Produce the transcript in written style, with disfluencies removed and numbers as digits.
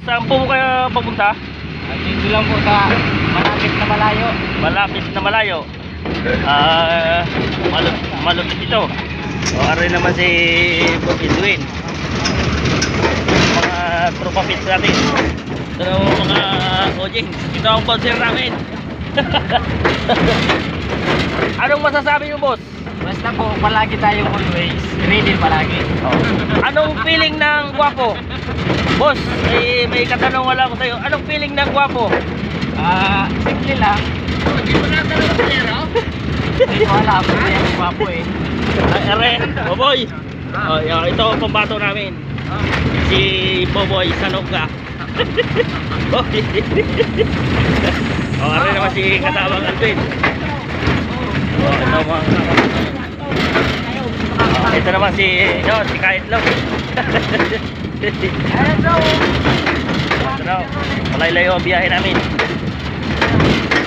Saan po kayo papunta? Dito lang po sa malapit na malayo. Malapit na malayo. Malupit ito. O aray naman si Bob Edwin. Mga tropa pits natin. Ito na mga ojing. Ito ang sponsor namin. Anong masasabi mo, boss? Basta po palagi tayong always ready palagi. Anong feeling ng gwapo? Boss, may katanungan lang ako sa'yo. Anong feeling ng gwapo? Simple lang. Hindi mo na talaga pera? Hindi ko alam kung yung gwapo eh. Are, Boboy. Ito ang pambato namin. Si Boboy Sanoga. Boy. Are naman si Katabang Alvin. Ito naman si Kaitlog. Ito na, malay-layo ang biyahe namin.